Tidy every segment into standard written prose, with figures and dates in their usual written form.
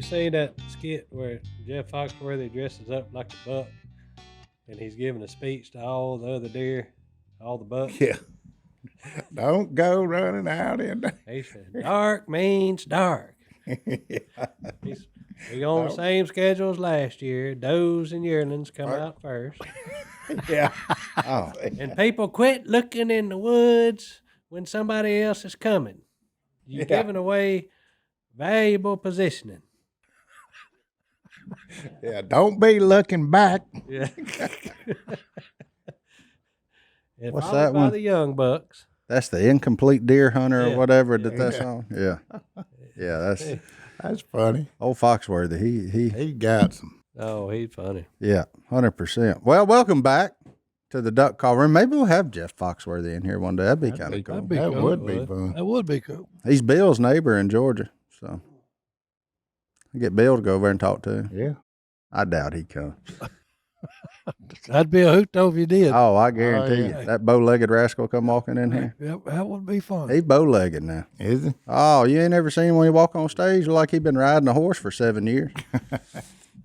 seen that skit where Jeff Foxworthy dresses up like a buck and he's giving a speech to all the other deer, all the bucks? Yeah. Don't go running out in the... He said, dark means dark. We on the same schedule as last year. Does and yearlings come out first. Yeah. Oh, And people quit looking in the woods when somebody else is coming. You're giving away valuable positioning. Yeah, don't be looking back. Yeah. And What's followed that by one? the young bucks. that's the incomplete deer hunter Yeah. or whatever that that's on. Yeah, yeah, that's That's funny. old Foxworthy. He He got some. Oh, he's funny. yeah, 100%. Well, welcome back to the duck call room. Maybe we'll have Jeff Foxworthy in here one day. That'd be kind of cool. that'd be That cool. would be fun. That would be cool. He's Bill's neighbor in Georgia, so I get Bill to go over and talk to him. Yeah. I doubt he'd come. That'd be a hoot though if you did. Oh, I guarantee yeah. you. That bow-legged rascal come walking in here. Yep, that would be fun. He's bow-legged now. Is he? Oh, you ain't ever seen him when he walk on stage like he been riding a horse for 7 years.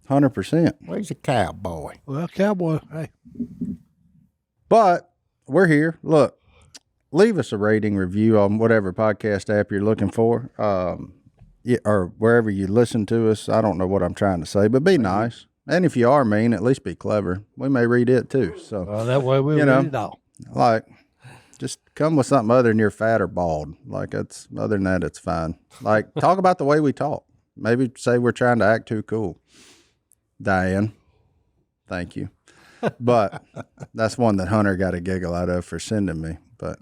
100%. Well, he's a cowboy. Well, cowboy, hey, But we're here. Look, leave us a rating review on whatever podcast app you're looking for, yeah, or wherever you listen to us. I don't know what I'm trying to say, but be nice. And if you are mean, at least be clever. We may read it too. So, well, that way we You read know. it all. like, just come with something other than you're fat or bald. Like, that's other than that, it's fine. Like, talk about the way we talk. Maybe say we're trying to act too cool. Diane, thank you. But that's one that Hunter got a giggle out of for sending me. But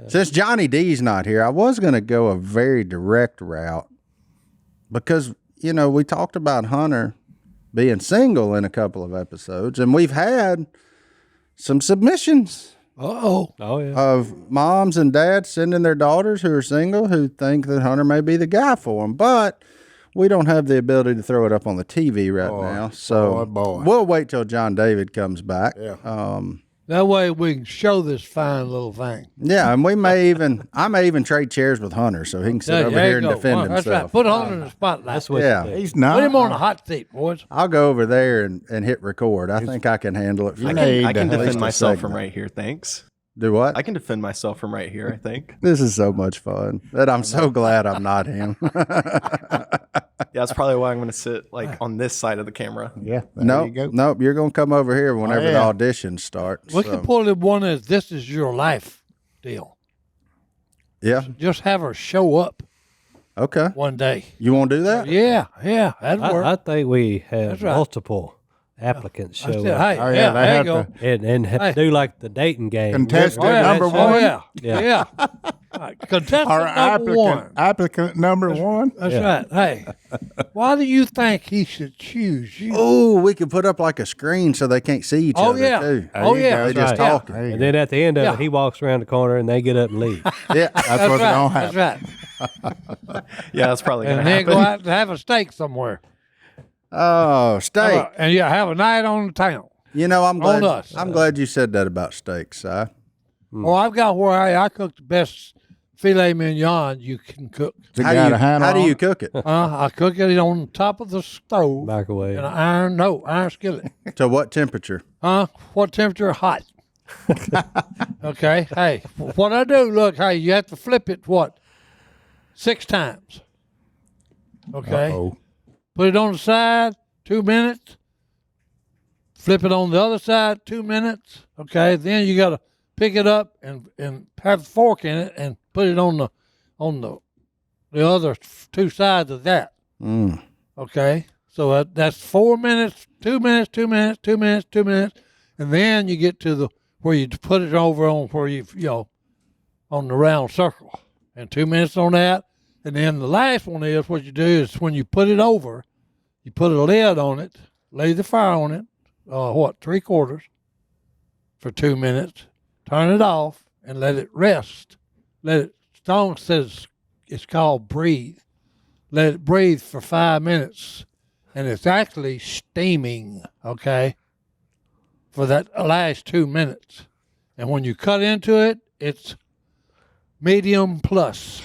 since Johnny D's not here, I was going to go a very direct route because, you know, we talked about Hunter being single in a couple of episodes, and we've had some submissions Uh-oh. Oh, yeah. of moms and dads sending their daughters who are single who think that Hunter may be the guy for them. But we don't have the ability to throw it up on the TV right now. So boy. we'll wait till John David comes back. Yeah. That way we can show this fine little thing. Yeah, and I may even trade chairs with Hunter so he can sit There over you here and go. defend That's himself. right. Put Hunter in the spotlight. That's what Yeah. you do. He's not. Put him on the hot seat, boys. I'll go over there and hit record. I think I can handle it. For You at need I can to- least defend a myself from segment. right here, thanks. Do what? I can defend myself from right here, I think. This is so much fun. That I'm so glad I'm not him. Yeah, that's probably why I'm going to sit like on this side of the camera. Yeah. There Nope, you go. nope. You're gonna come over here whenever yeah. the auditions start. We so, can pull it one as this is your life deal. yeah. Just have her show up Okay. one day. You want to do that? Yeah, that'd work. I think we have That's right. multiple applicants I show said, up hey, Oh, yeah, yeah, they there you have go. to- and Hey. do like the dating game. Contestant Oh, yeah. number Oh, one. yeah. Yeah. Yeah. All right. Contestant Or number one. applicant number one. That's right. Hey, why do you think he should choose you? Oh, we could put up like a screen so they can't see each Oh, other yeah. too. Oh, you yeah. go. They just Yeah. talking. There you And then at the end of Yeah. it, he walks around the corner and they get up and leave. Yeah. That's That's what's right. going to happen. That's right. Yeah, that's probably going And to then happen. go out and have a steak somewhere. Oh, steak. And you have a night on the town. You know, I'm glad. us. I'm glad you said that about steak, Si. Oh, I've got where I cook the best filet mignon you can cook. It got a handle how do on you it? cook it? I cook it on top of the stove Microwave. in an iron skillet. To what temperature? What temperature? Hot. Okay. Hey, what I do, look, hey, you have to flip it, 6 times. Okay. Uh-oh. Put it on the side, 2 minutes. Flip it on the other side, 2 minutes. Okay. Then you got to pick it up and have a fork in it and put it on the other 2 sides of that. Mm. Okay. So that's 4 minutes, 2 minutes, 2 minutes, 2 minutes, 2 minutes, and then you get to where you put it over on where on the round circle, and 2 minutes on that, and then the last one is what you do is when you put it over, you put a lid on it, lay the fire on it, 3/4 for 2 minutes, turn it off, and let it rest. Stone says it's called breathe. Let it breathe for 5 minutes. And it's actually steaming, okay, for that last 2 minutes. And when you cut into it, it's medium plus.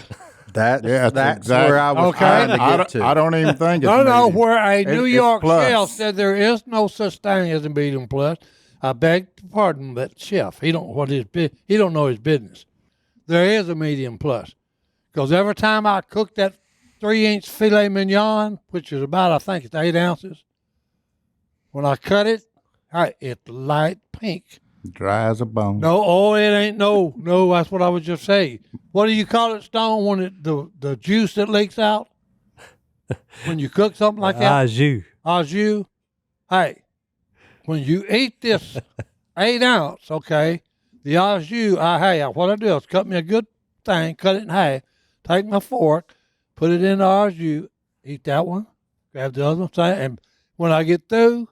That's exactly. where I was Okay. trying to get to. I don't even think it's No, medium. where a It's New York plus. chef said there is no such thing as a medium plus. I beg to pardon that chef. He don't know his business. There is a medium plus, because every time I cook that 3-inch filet mignon, which is about, I think it's 8 ounces, when I cut it, it's light pink. Dry as a bone. No, it ain't. No, that's what I was just saying. What do you call it, Stone, when the juice that leaks out? When you cook something like that? Au jus. Au jus. Hey, when you eat this 8 ounce, okay, the au jus, what I do is cut me a good thing, cut it in half, take my fork, put it in the au jus, eat that one, grab the other one, and when I get through,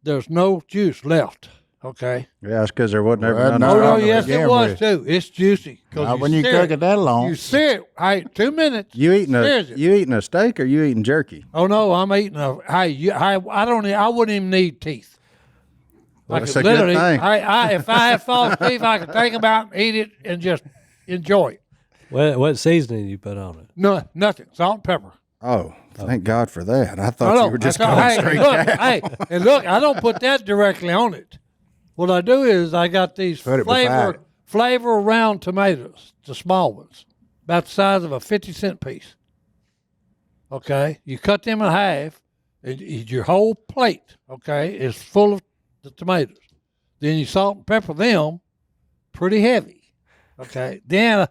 there's no juice left. Okay. Yeah, it's because there wasn't ever Well, none. no, Oh, of no, it. yes, it begin was with. too. It's juicy. Not when you cook it that long. You see it. Hey, 2 minutes. You eating Sears it. a steak or you eating jerky? Oh no, I'm eating a. I wouldn't even need teeth. Well, I that's could a good literally. thing. If I had false teeth, I could take them out and eat it and just enjoy it. What seasoning you put on it? No, nothing. Salt and pepper. Oh, thank God for that. I thought No, you were just that's all. going Hey, straight look, down. hey, and look, I don't put that directly on it. What I do is I got these Put it beside it. flavor round tomatoes, the small ones, about the size of a 50-cent piece. Okay, you cut them in half. Your whole plate, okay, is full of the tomatoes. Then you salt and pepper them, pretty heavy. Okay, then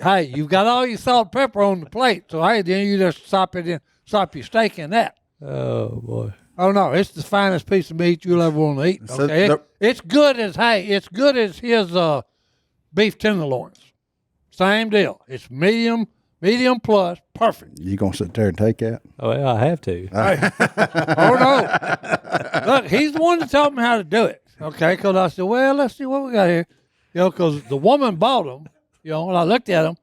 hey, you've got all your salt and pepper on the plate. So hey, then you just slop your steak in that. Oh boy. Oh no, it's the finest piece of meat you'll ever want to eat. So Okay, it's good as his beef tenderloins. Same deal. It's medium plus, perfect. You gonna sit there and take that? Oh, yeah, I have to. Oh no, look, he's the one that taught me how to do it. Okay, because I said, well, let's see what we got here. Because the woman bought them. When I looked at them,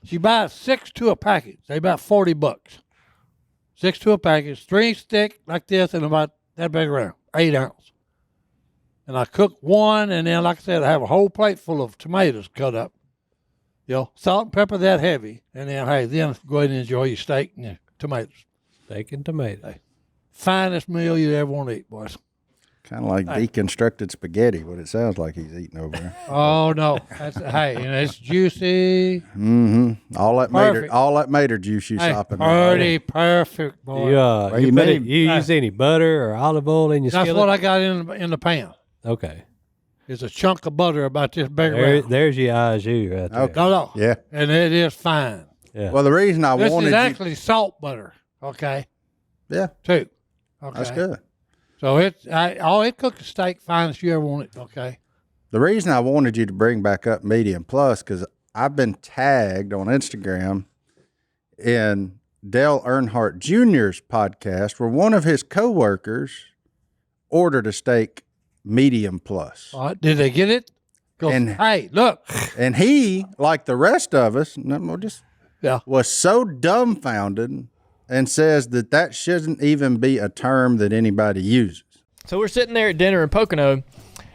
she buys 6 to a package. They about $40. 6 to a package, 3 thick like this, and about that big around, 8 ounce. And I cook one, and then, like I said, I have a whole plate full of tomatoes cut up. Salt and pepper that heavy, and then then go ahead and enjoy your steak and your tomatoes. Steak and tomato. Finest meal you ever want to eat, boys. Kind of like deconstructed spaghetti. What it sounds like he's eating over there. Oh no, and it's juicy. Mm-hmm. All that mater juice you sopping. Pretty perfect, boy. You use any butter or olive oil in your That's skillet? what I got in the pan. Okay. It's a chunk of butter about this big around. There's your au jus right there. Okay. No. Yeah. And it is fine. Yeah. Well, the reason I This wanted is you, actually salt butter, okay, yeah, too. Okay. that's good. So it cooked a steak fine as you ever want it, okay? The reason I wanted you to bring back up medium plus because I've been tagged on Instagram in Dale Earnhardt Jr.'s podcast where one of his coworkers ordered a steak medium plus. All right, did they get it? Hey, look. And he, like the rest of us, Yeah. was so dumbfounded and says that shouldn't even be a term that anybody uses. So we're sitting there at dinner in Pocono,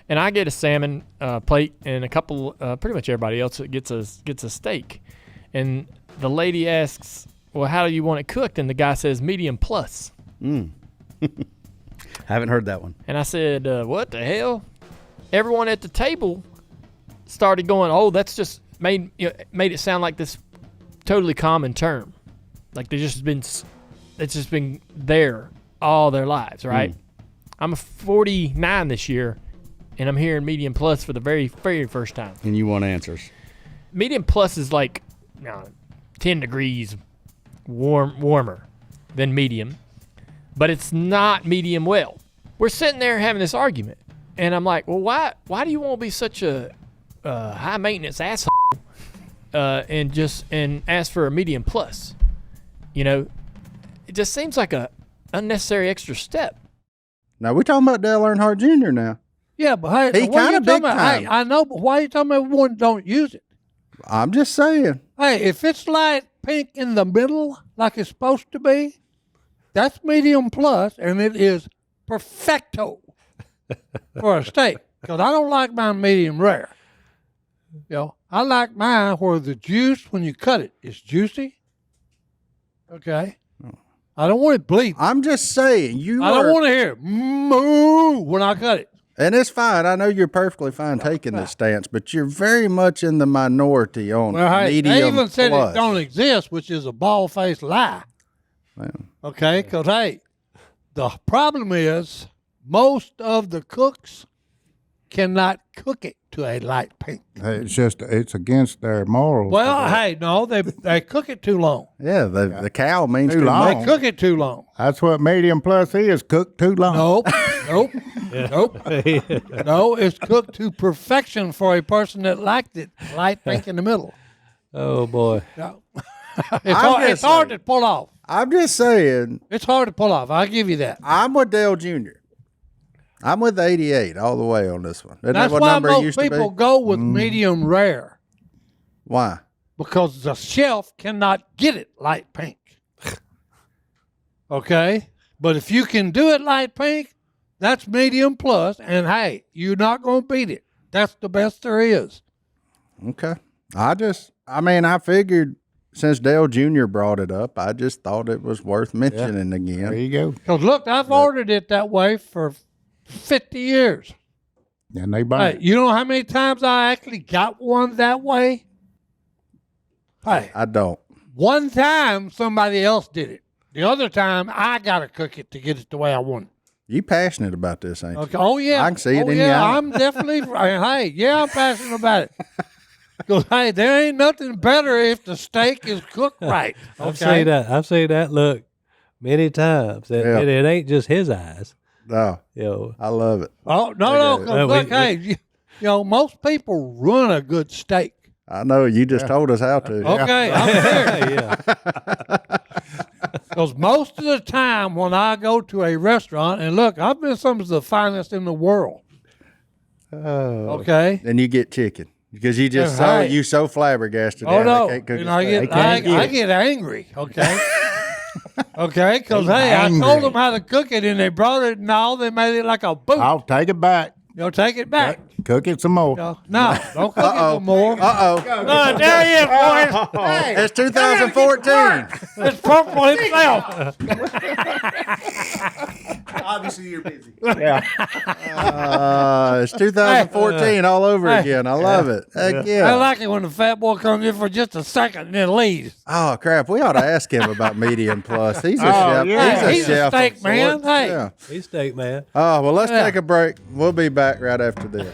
and I get a salmon plate, and a couple, pretty much everybody else gets a steak. And the lady asks, "Well, how do you want it cooked?" And the guy says, "Medium plus." Haven't heard that one. And I said, "What the hell?" Everyone at the table started going, "Oh, that's just made it sound like this totally common term, like it's just been there all their lives, right?" I'm 49 this year, and I'm hearing medium plus for the very, very first time. And you want answers. Medium plus is like 10 degrees warmer than medium, but it's not medium well. We're sitting there having this argument, and I'm like, well, why do you want to be such a high maintenance asshole and ask for a medium plus? It just seems like a unnecessary extra step. Now, we're talking about Dale Earnhardt Jr. now. Yeah, but hey, He what are you kinda talking big about? time. Hey, I know, but why are you talking about one don't use it? I'm just saying. Hey, if it's light pink in the middle, like it's supposed to be, that's medium plus, and it is perfecto for a steak. Because I don't like mine medium rare. I like mine where the juice, when you cut it, is juicy. Okay. I don't want it bleeding. I'm just saying I don't want to hear moo when I cut it. And it's fine. I know you're perfectly fine taking this stance, but you're very much in the minority on medium they even said plus. it don't exist, which is a bald-faced lie. Well, Okay, because, hey, the problem is most of the cooks cannot cook it to a light pink. It's against their morals. Well, hey, no, they cook it too long. yeah, the cow means Too too long. much. They cook it too long. That's what medium plus is, cooked too long. Nope, nope. No, it's cooked to perfection for a person that liked it light pink in the middle. Oh boy. No. I'm It's hard to pull off. I'm just saying, It's hard to pull off. I'll give you that. I'm with Dale Jr. I'm with 88 all the way on this one. Isn't That's that what why number it most used to people be? go with medium rare Why? because the shelf cannot get it light pink. Okay? But if you can do it light pink, that's medium plus, and hey, you're not going to beat it. That's the best there is. Okay. I figured since Dale Jr. brought it up, I just thought it was worth mentioning There again. you go. Because look, I've ordered it that way for 50 years. And they buy Hey, it. you know how many times I actually got one that way? Hey, I don't. one time somebody else did it. The other time I got to cook it to get it the way I want it. You passionate about this, ain't you? Okay. Oh yeah, I can see it oh, in yeah, your eye. I'm definitely. Hey, yeah, I'm passionate about it. Because hey, there ain't nothing better if the steak is cooked right. Okay. I've seen that look many times. Yeah. It ain't just his eyes. No, You know, I love it. Oh no, Okay. 'cause Well, look, hey, you know, most people run a good steak. I know. You just told us how to. Okay, I'm serious. yeah. Because most of the time when I go to a restaurant, and look, I've been some of the finest in the world. Oh. Okay. And you get chicken because you just Yeah, right. you so flabbergasted. Oh that no! they can't cook And a I steak. get I get angry. Okay. Okay, because hey, I told Angry. them how to cook it, and they brought it, and all they made it like a boot. I'll take it back. Take it back. Cook it some more. No, don't cook it no more. Uh-oh. There he is, boys. Hey, It's 2014. it's Purple himself. Obviously, you're busy. It's 2014 all over again. I love it. Heck yeah. I like it when the fat boy comes in for just a second and then leaves. Oh crap! We ought to ask him about medium plus. He's a Oh, chef. yeah. He's a chef of steak man. sorts. Hey. Yeah. He's steak man. Oh well, let's Yeah. take a break. We'll be back right after this.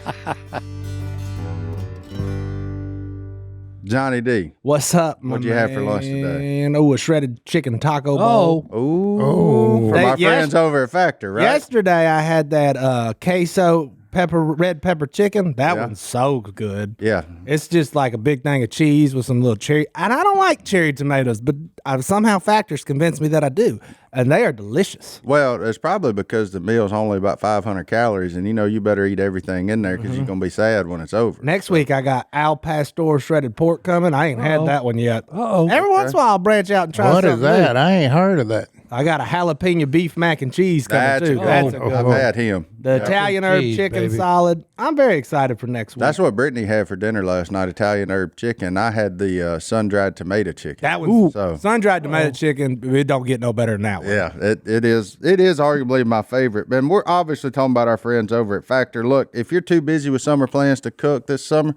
Johnny D. What's up? What'd you have for lunch today? And a shredded chicken taco bowl. Ooh, for Hey, my friends over at Factor, right? Yesterday I had that queso red pepper chicken. That Yeah. one's so good. Yeah. It's just like a big thing of cheese with some little cherry. And I don't like cherry tomatoes, but somehow Factor's convinced me that I do. And they are delicious. Well, it's probably because the meal's only about 500 calories, and you better eat everything in there because you're gonna be sad when it's over. Next week I got Al Pastor shredded pork coming. I ain't had that one yet. Uh-oh. Every once in a while I'll branch out and try What something is that? new. I ain't heard of that. I got a jalapeno beef mac and cheese coming That's too. good. That's a good I've one. had him. The Italian herb cheese, chicken baby. solid. I'm very excited for next week. That's what Brittany had for dinner last night, Italian herb chicken. I had the sun-dried tomato chicken. That was So- sun-dried tomato chicken. It don't get no better than that one. Yeah, it is arguably my favorite. And we're obviously talking about our friends over at Factor. Look, if you're too busy with summer plans to cook this summer,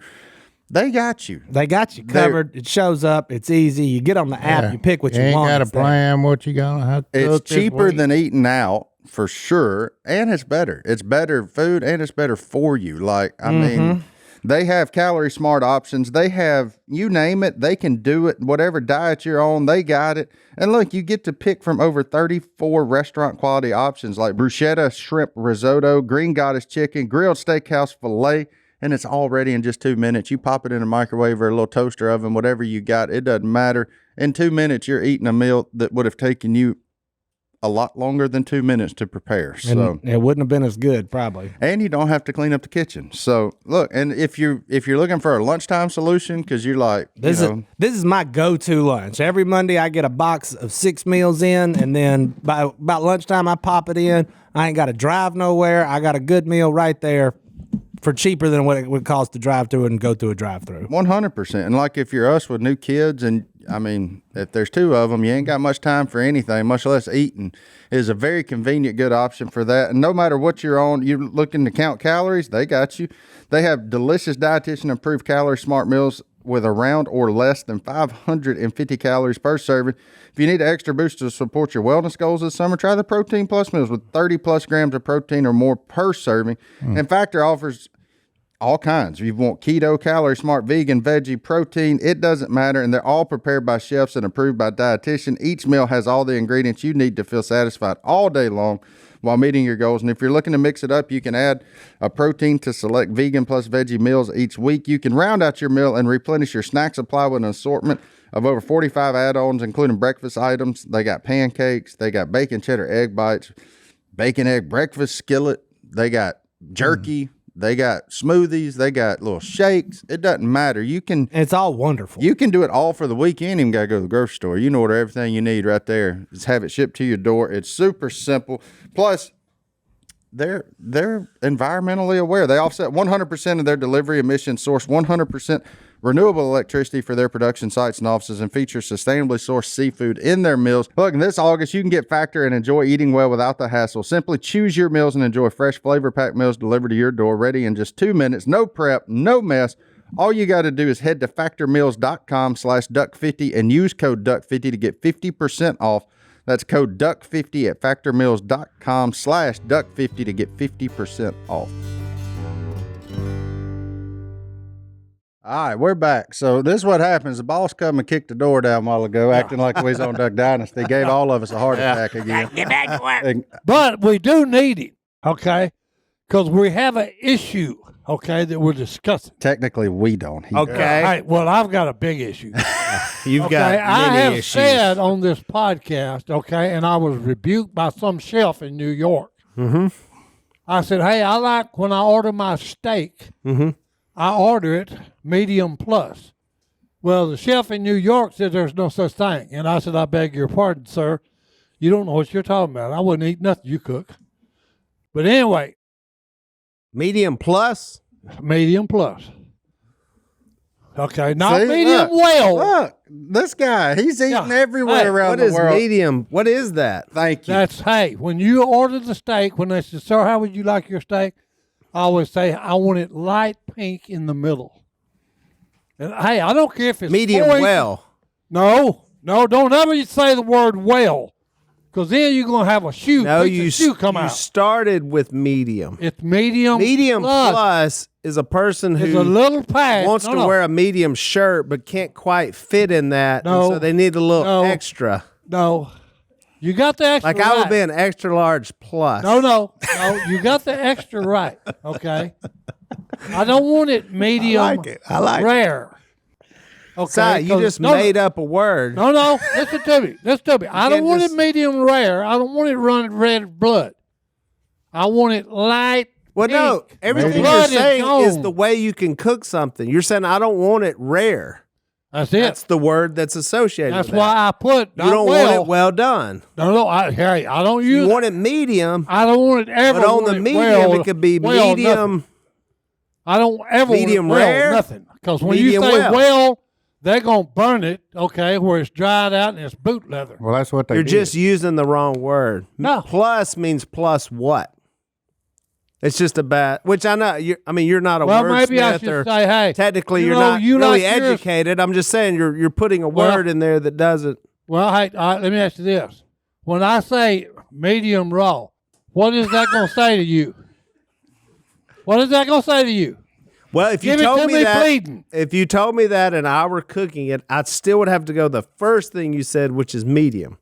they got you. They got you covered. It shows up. It's easy. You get on the app. You pick what you ain't want. got to It's there. plan what you gonna have to It's cook this cheaper week. than eating out for sure, and it's better. It's better food, and it's better for you. Like, I mean, they have calorie smart options. They have, you name it, they can do it. Whatever diet you're on, they got it. And look, you get to pick from over 34 restaurant quality options like bruschetta shrimp risotto, green goddess chicken, grilled steakhouse filet, and it's all ready in just 2 minutes. You pop it in a microwave or a little toaster oven, whatever you got, it doesn't matter. In 2 minutes, you're eating a meal that would have taken you a lot longer than 2 minutes to prepare. So, And it wouldn't have been as good, probably. and you don't have to clean up the kitchen. So, look, and if you're looking for a lunchtime solution, because you're like, This is my go-to lunch. Every Monday I get a box of 6 meals in, and then by about lunchtime I pop it in. I ain't got to drive nowhere. I got a good meal right there. for cheaper than what it would cost to drive through and go through a drive-through. 100%. And like if you're us with new kids, and I mean, if there's two of them, you ain't got much time for anything, much less eating. Is a very convenient, good option for that. And no matter what you're on, you're looking to count calories, they got you. They have delicious dietitian-approved calorie smart meals with around or less than 550 calories per serving. If you need an extra boost to support your wellness goals this summer, try the Protein Plus meals with 30 plus grams of protein or more per serving. And Factor offers all kinds. If you want keto, calorie smart, vegan, veggie, protein, it doesn't matter. And they're all prepared by chefs and approved by dietitian. Each meal has all the ingredients you need to feel satisfied all day long while meeting your goals. And if you're looking to mix it up, you can add a protein to select vegan plus veggie meals each week. You can round out your meal and replenish your snack supply with an assortment of over 45 add-ons, including breakfast items. They got pancakes. They got bacon cheddar egg bites, bacon egg breakfast skillet. They got jerky. They got smoothies. They got little shakes. It doesn't matter. You can. And it's all wonderful. You can do it all for the weekend. You ain't got to go to the grocery store. You can order everything you need right there. Just have it shipped to your door. It's super simple. Plus, they're environmentally aware. They offset 100% of their delivery emissions, source 100% renewable electricity for their production sites and offices, and feature sustainably sourced seafood in their meals. Look, this August, you can get Factor and enjoy eating well without the hassle. Simply choose your meals and enjoy fresh flavor-packed meals delivered to your door, ready in just 2 minutes. No prep, no mess. All you got to do is head to factormeals.com/duck50 and use code duck50 to get 50% off. That's code duck50 at factormeals.com/duck50 to get 50% off. All right, we're back. So this is what happens. The boss come and kicked the door down a while ago, acting like we was on Duck Dynasty. Gave all of us a heart attack again. Get back to work. But we do need him, okay? Because we have an issue, okay, that we're discussing. Technically, we don't. He All Okay. right, well, I've got a big issue. You've Okay, got I many have issues. said on this podcast, okay, and I was rebuked by some chef in New York. Mm-hmm. I said, hey, I like when I order my steak, I order it medium plus. Well, the chef in New York said there's no such thing. And I said, I beg your pardon, sir. You don't know what you're talking about. I wouldn't eat nothing you cook. But anyway, Medium plus? medium plus. Okay, not See, medium look, well. Look, this guy, he's eating Yeah. everywhere Hey, around What the is world. medium? What is that? Thank you. That's, hey, when you order the steak, when they say, sir, how would you like your steak? I always say, I want it light pink in the middle. And hey, I don't care if it's Medium 4 inches. well. No, don't ever say the word well, because then you're going to have a shoe, No, piece of shoe come you out. started with medium. It's medium. Medium plus. plus is a person It's who a little pad. wants to wear a medium shirt but can't quite fit in that. and No. so they need a little No. extra. No, you got the extra Like I would right. be an extra large plus. No, you got the extra right. Okay, I don't want it medium. like it. I like it. rare. Okay, Si, you 'cause- just no, made up a word. No, listen to me. I don't can't want just- it medium rare. I don't want it running red blood. I want it light. Well, no, pink. everything The you're blood saying is gone. the way you can cook something. You're saying I don't want it rare. That's it. That's the word that's associated That's with that. why I put You don't want it well done. No, I don't use. You want it medium, I don't want it ever. but on want the it medium well, it could be well, medium. nothing. I don't ever Medium want it well, rare? nothing. Because when Medium you say well. they're gonna burn it. Okay, where it's dried out and it's boot leather. Well, that's what they You're did. just using the wrong word. No. Plus means plus what? It's just a bad, which I know. You're not a Well, maybe I wordsmith should or say, hey, technically you you're know, not you really like yours- educated. I'm just saying you're putting a Well- word in there that doesn't. Well, hey, let me ask you this: when I say medium raw, what is that gonna say to you? What is that gonna say to you? Well, if you Give it told to me me that, bleeding. if you told me that and I were cooking it, I still would have to go the first thing you said, which is medium.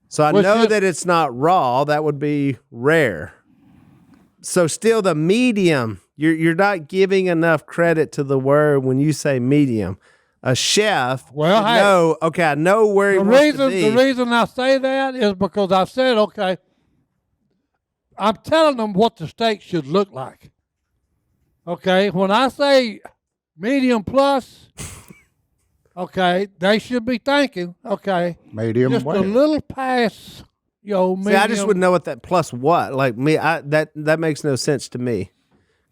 So I Which know is- that it's not raw. That would be rare. So still the medium. You're not giving enough credit to the word when you say medium. A chef Well, should hey, know. Okay, I know where he The wants to be. reason I say that is because I've said, okay, I'm telling them what the steak should look like. Okay, when I say medium plus, okay, they should be thinking, okay, medium just well. a little past, medium. See, I just would know what that plus what. Like me, that makes no sense to me.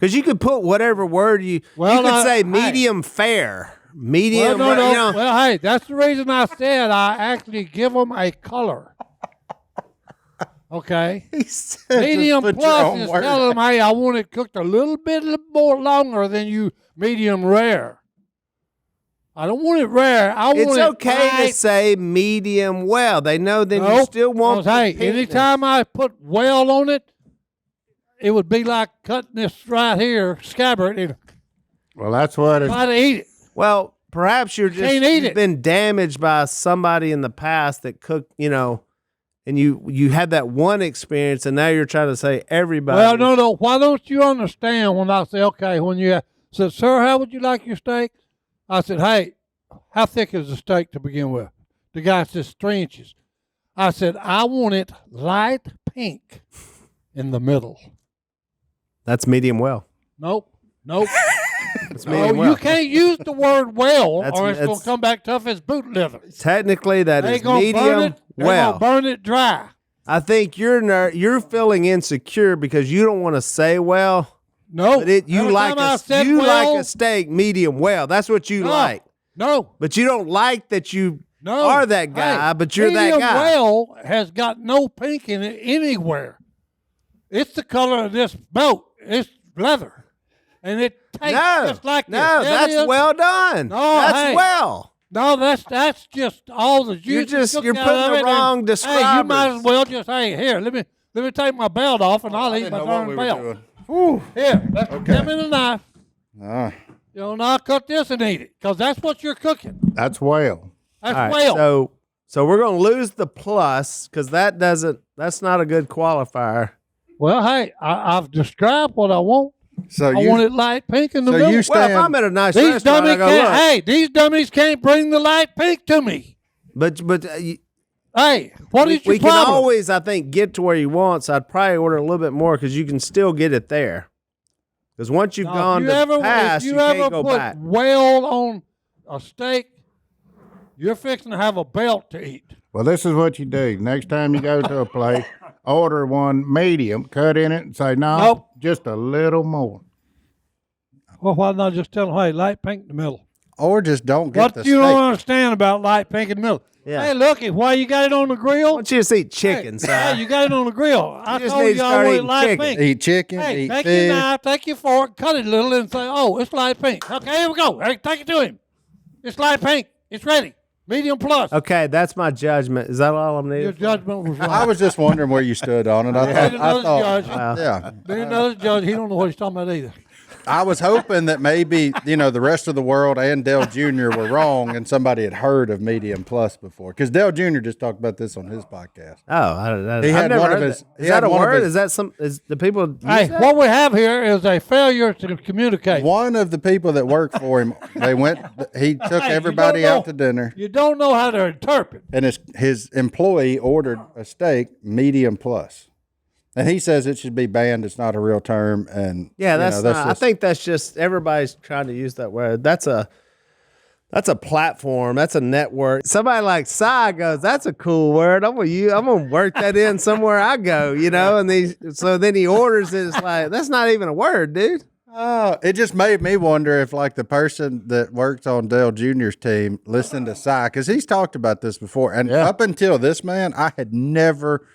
Because you could put whatever word you could say medium fair. Medium. Well, no. You know, Well, hey, that's the reason I said I actually give them a color. Okay. He said, Medium just put your plus own is word. telling them, hey, I want it cooked a little bit more longer than you medium rare. I don't want it rare. I want it's it okay light. to say medium well. They know then you Nope. still want. 'Cause, hey, the pinkness. anytime I put well on it, it would be like cutting this right here, scabbard, and Well, that's what try to eat it. Well, perhaps you've Can't eat it. been damaged by somebody in the past that cooked, and you had that one experience, and now you're trying to say everybody. Well, no. Why don't you understand when I say, okay, when you said, sir, how would you like your steak? I said, hey, how thick is the steak to begin with? The guy says 3 inches. I said, I want it light pink in the middle. That's medium well. Nope. It's No, medium well. you can't use the word well, That's- or it's going that's- to come back tough as boot leather. Technically, that They is gonna burn medium it. They're well. gonna burn it dry. I think you're feeling insecure because you don't want to say well, No, but you every like time I said like well, a steak medium well. That's what you no, like. No, But you don't like that you no, are that guy, Hey, but you're that medium guy. well has got no pink in it anywhere. It's the color of this boat. It's leather, and it tastes just like this. no, There it that's is. well done. No, that's hey. well. No, that's just all the juice. You're cooking putting out of the it, wrong and, Hey, you might describers. as well just here. Let me take my belt off, and I'll eat my darn belt. Here, give me the knife. And I'll cut this and eat it, because that's what you're cooking. that's well. That's All right, well. so we're gonna lose the plus because that's not a good qualifier. Well, hey, I've described what I want. So I want it light pink in the so middle. you Well, if stand. I'm at a nice These restaurant, I dummies go, can't. look, Hey, these dummies can't bring the light pink to me. but Hey, what is your we can problem? always, I think, get to where you want. So I'd probably order a little bit more because you can still get it there. Because once you've Now, gone if to you ever, pass, if you can't ever go put back. whale on a steak, you're fixing to have a belt to eat. Well, this is what you do. Next time you go to a place, order one medium, cut in it, and say, no, Nope. just a little more. Well, why not just tell them, hey, light pink in the middle? Or just don't get What the you steak. don't understand about light pink in the middle? Yeah. Hey, look, why you got it on the I grill? want you to eat chicken, Hey, Si. you got it on the grill. I just told need to you I start wanted eating light chicken. pink. Eat chicken, Hey, eat take fish. your knife, take your fork, cut it a little, and say, oh, it's light pink. Okay, here we go. Hey, take it to him. It's light pink. It's ready. Medium plus. Okay, that's my judgment. Is that all I'm Your needing? judgment was I right. was just wondering where you stood on it. I Being another thought, judge. yeah. Being another judge, he don't know what he's talking about either. I was hoping that maybe, the rest of the world and Dale Jr. were wrong and somebody had heard of medium plus before. Because Dale Jr. just talked about this on his podcast. Oh, He I've had never one of heard his- that. he Is that had a one of word? his- Is that some? Is the people? Use Hey, that? what we have here is a failure to communicate. One of the people that worked for him, he took Hey, you everybody don't out know- to dinner, You don't know how to interpret. and his employee ordered a steak medium plus. And he says it should be banned. It's not a real term. And Yeah, that's not. I just- think that's just everybody's trying to use that word. That's a platform. That's a network. Somebody like Si goes, "That's a cool word. I'm gonna work that in somewhere I go." And so then he orders it. It's like that's not even a word, dude. It just made me wonder if, like, the person that works on Dale Jr.'s team listened to Si, because he's talked about this before. And up until this, man, I had never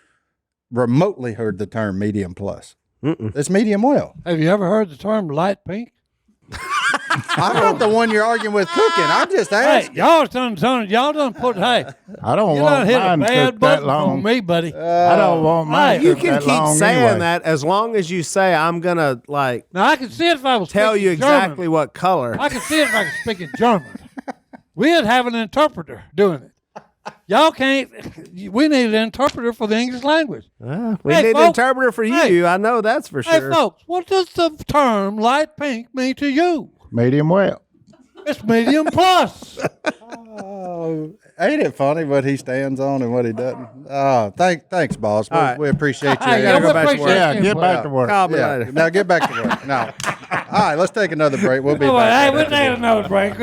remotely heard the term medium plus. It's medium well. Have you ever heard the term light pink? I'm not the one you're arguing with cooking. I'm just Hey, asking. y'all done put, hey, I don't you want done hit a mine bad cooked that button long. on me, buddy. I don't want mine hey, You cooked can that keep long saying anyway. that as long as you say I'm gonna Now, I can see it if I was tell speaking you exactly German. what color. I can see it if I was speaking German. We'd have an interpreter doing it. Y'all can't. We need an interpreter for the English language. We Hey, need an folks. interpreter for you. Hey. I know that's for Hey, sure. folks, what does the term light pink mean to you? Medium well. It's medium plus. Ain't it funny what he stands on and what he doesn't? Thanks, boss. All right. We appreciate you. Hey, gotta go we back to appreciate work. Yeah, you. get back to work. Call me Yeah. later. Now get back to work. Now, all right, let's take another break. We'll be Hey, back. we're taking another break.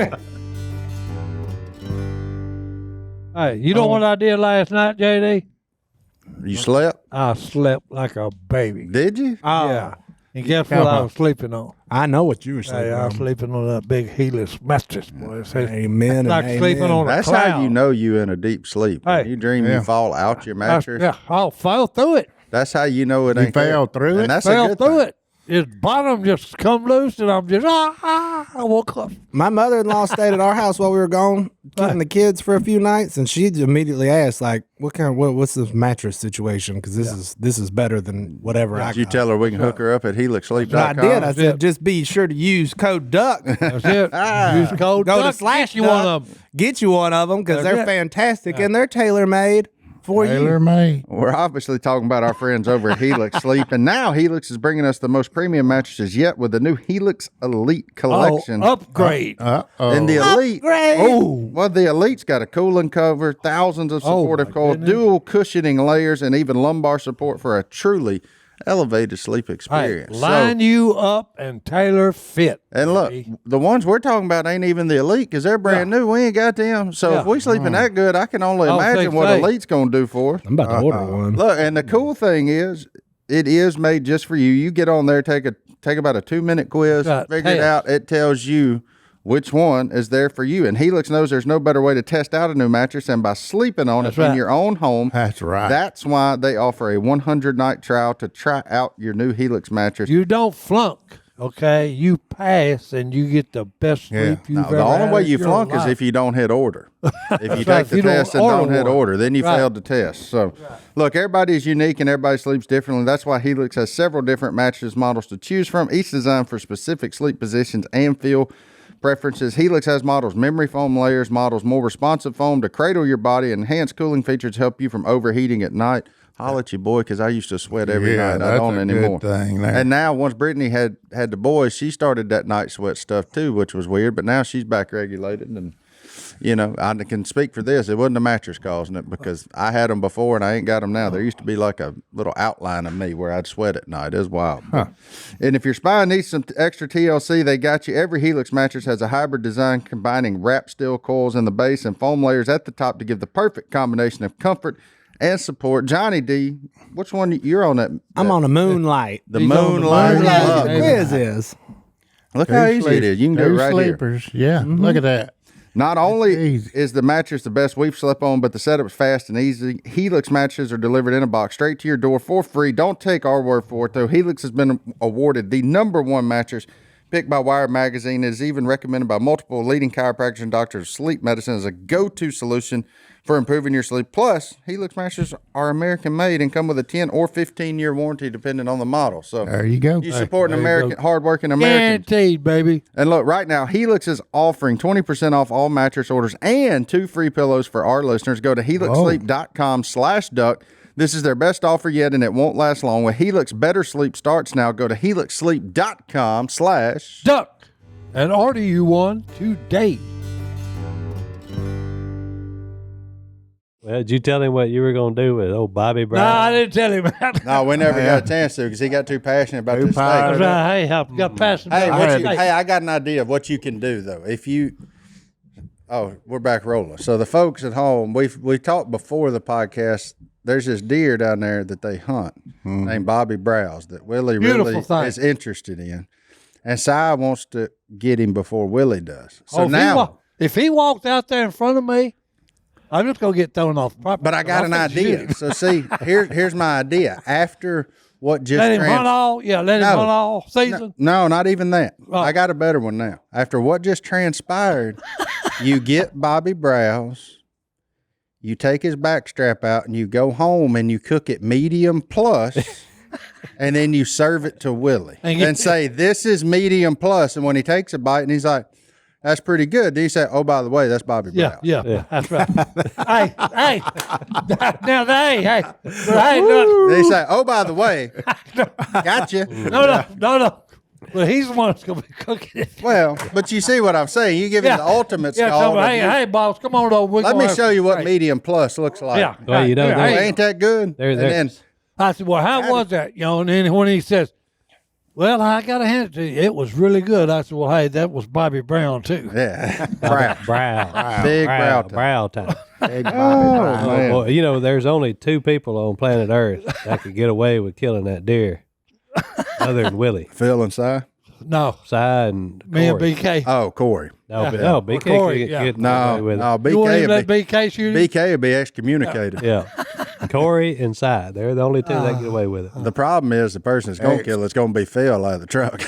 Hey, you know what I did last night, JD? You slept? I slept like a baby. Did you? Yeah. And guess what I was sleeping on? I know what you were Hey, saying. I was sleeping on that big Helix mattress, boy. It says, Amen. and like sleeping amen. on a That's cloud. how you know you in a deep sleep. When Hey. you dream you fall out your mattress. Yeah, I fell through it. That's how you know it You ain't fell good. through it? And that's Fell a good through thing. it. His bottom just come loose, and I'm just I woke up. My mother-in-law stayed at our house while we were gone, keeping the kids for a few nights, and she immediately asked, like, what's this mattress situation? Because this is better than whatever I Did you got. tell her we can hook her up at helixsleep.com? I did. I said, just be sure to use code DUCK. That's it. Use code Go to Duck, Slash get you one of them. Get you one of them because That's they're it. fantastic and they're tailor-made for Tailor you. made. We're obviously talking about our friends over at Helix Sleep, and now Helix is bringing us the most premium mattresses yet with the new Helix Elite collection. Upgrade. And the Elite, Upgrade. well, the Elite's got a cooling cover, thousands of supportive my coils, goodness. dual cushioning layers, and even lumbar support for a truly elevated sleep Hey, experience. line you up and tailor fit. And look, baby. the ones we're talking about ain't even the Elite because they're brand new. We ain't got them. So if Yeah. we sleeping that good, I can only I was imagine thinking, what say. Elite's going to do for us. I'm about to order one. Look, and the cool thing is, it is made just for you. You get on there, take about a 2-minute quiz, Right, figure it test. out. It tells you which one is there for you. And Helix knows there's no better way to test out a new mattress than by sleeping on That's it in right. your own home. That's right. That's why they offer a 100-night trial to try out your new Helix mattress. You don't flunk, okay? You pass and you get the best sleep Yeah. you've No, ever the only had way in you your flunk is life. if you don't hit order. If you right, take if the you don't test and order don't hit one. order, then you Right. failed the test. So, look, everybody is unique and everybody sleeps differently. That's why Helix has several different mattress models to choose from, each designed for specific sleep positions and feel preferences. Helix has models memory foam layers, models more responsive foam to cradle your body, enhanced cooling features to help you from overheating at night. Holla at you, boy, because I used to sweat every Yeah, night. I that's don't a good anymore. thing there. And now, once Brittany had the boys, she started that night sweat stuff too, which was weird. But now she's back regulated, and I can speak for this. It wasn't the mattress causing it because I had them before and I ain't got them now. There used to be like a little outline of me where I'd sweat at night. It was wild. And if your spine needs some extra TLC, they got you. Every Helix mattress has a hybrid design combining wrap steel coils in the base and foam layers at the top to give the perfect combination of comfort and support. Johnny D, which one you're on? I'm on a Moonlight. The He's on the Moonlight. Moonlight. That's Love. what the quiz is. Look how easy it is. You can do it Two right here. sleepers. Yeah, look at that. Not only easy. is the mattress the best we've slept on, but the setup's fast and easy. Helix mattresses are delivered in a box straight to your door for free. Don't take our word for it, though. Helix has been awarded the #1 mattress picked by Wired Magazine. It is even recommended by multiple leading chiropractors and doctors of sleep medicine as a go-to solution for improving your sleep. Plus, Helix mattresses are American-made and come with a 10 or 15-year warranty, depending on the model. So There you go. you support an there you American, go. hardworking American. Guaranteed, baby. And look, right now, Helix is offering 20% off all mattress orders and 2 free pillows for our listeners. Go to helixsleep.com/duck. This is their best offer yet, and it won't last long. With Helix, better sleep starts now. Go to helixsleep.com/ Duck and order you one today. Well, did you tell him what you were going to do with old Bobby No, Brown? I didn't tell him that. No, we never got a chance to because he got too passionate about Too this fired steak. That's right. Hey, I got past him. Hey, Hey, hey, I got an idea of what you can do though. If you, we're back rolling. So the folks at home, we talked before the podcast. There's this deer down there that they hunt named Bobby Browse that Willie Beautiful really thing. is interested in, and Si wants to get him before Willie does. So Oh, if he now, if he walked out there in front of me, I'm just gonna get thrown off the property. but I got an idea. So see, here's my idea. After what just Let him hunt all. Yeah, let him No. hunt all season. No, not even that. Oh. I got a better one now. After what just transpired, you get Bobby Browse, you take his back strap out, and you go home and you cook it medium plus, and then you serve it to Willie and say, "This is medium plus." And when he takes a bite and he's like, "That's pretty good," then you say, "Oh, by the way, that's Bobby Browse." Yeah, that's right. hey, now hey, but hey, no, Then you say, "Oh, by the way, gotcha." no. Well, he's the one that's gonna be cooking it. Well, but you see what I'm saying. You give him the ultimate Yeah, scald. tell me, of hey, you- hey, boss, come on over. Let me show you what medium plus looks like. Yeah. Well, you know, yeah, there- Well, hey. ain't that good? There- And there- then I said, well, how was that? And then when he says, well, I got to hand it to you. It was really good. I said, well, hey, that was Bobby Brown, too. yeah, brow. Brow. Big brow time. Brow time. Big Bobby Oh, Brown. man. Well, there's only 2 people on planet Earth that could get away with killing that deer. Other than Willie, Phil and Si? No, Si, and me and Corey. BK. Oh, Corey. No, but, Yeah. no, BK Corey, could yeah. get No, away with it. no, You won't even BK let would be, BK shoot him? BK would be excommunicated. Yeah, Corey and Si, they're the only two that get away with it. The problem is the person that's going to kill it's going to be Phil out of the truck.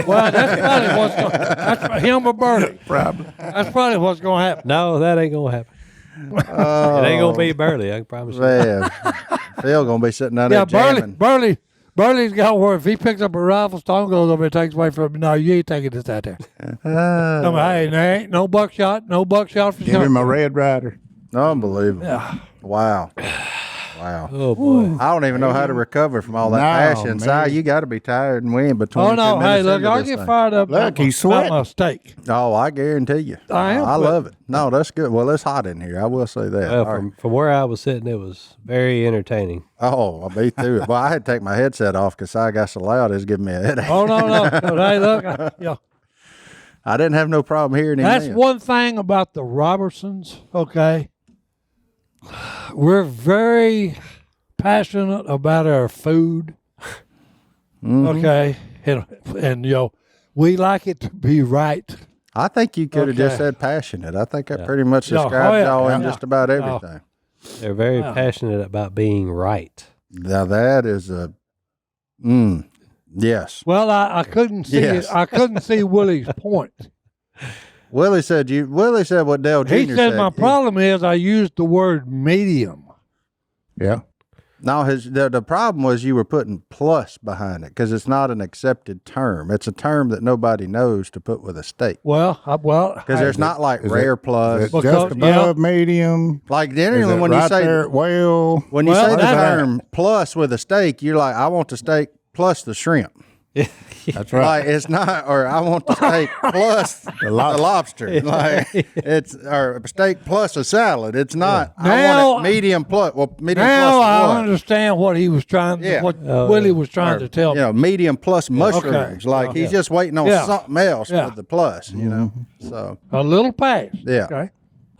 Well, that's probably what's going that's him or Burley. Probably. That's probably what's going to happen. No, that ain't gonna happen. It ain't gonna be Burley. I can promise you. Man, Phil going to be sitting down Yeah, there jamming. Burley's got where if he picks up a rifle, Stone goes over and takes away from him. No, you ain't taking this out there. Hey, there ain't no buckshot for Give sure. him a Red Rider. Unbelievable. Yeah. Wow. Wow. Oh boy. I don't even know how to recover from all that No, passion. man. Si, you got to be tired and win between Oh, no. 2 Hey, minutes look, into I'll this get thing. fired up Look, he's about sweating. my steak. Oh, I guarantee you. I am I sweating. love it. No, that's good. Well, it's hot in here. I will say that. Well, All right. from where I was sitting, it was very entertaining. Oh, I beat through it. Well, I had to take my headset off because I got so loud it's giving me a headache. Oh, no. But hey, look, yeah. I didn't have no problem hearing him. That's then. one thing about the Robertsons, okay? We're very passionate about our food, okay? And, we like it to be right. I think you could have just Okay. said passionate. I think that pretty much Yeah, describes oh, yeah, y'all in yeah. just about Yeah. everything. They're very passionate about being right. Now that is a, yes. Well, I couldn't see Yes. I couldn't see Willie's point. Willie said what Dale Jr. He said my problem is I used the word medium. Yeah. No, the problem was you were putting plus behind it because it's not an accepted term. It's a term that nobody knows to put with a steak. Well, Because there's not like Is rare it- plus. Is it Because- just above medium? Like Is generally it when right you say there at well? when you Well, say the that's- term plus with a steak, you're like, I want the steak plus the shrimp. That's right. Like it's not, or I want the steak plus the lobster. Like it's or a steak plus a salad. It's not. I Now- want it medium plus. Well, medium now plus I what? understand what he was trying Yeah. what Willie was trying to tell You me. know, medium plus mushrooms. Like he's just waiting on Yeah. something else Yeah. with the plus. You know, so A little pass. Yeah. Okay.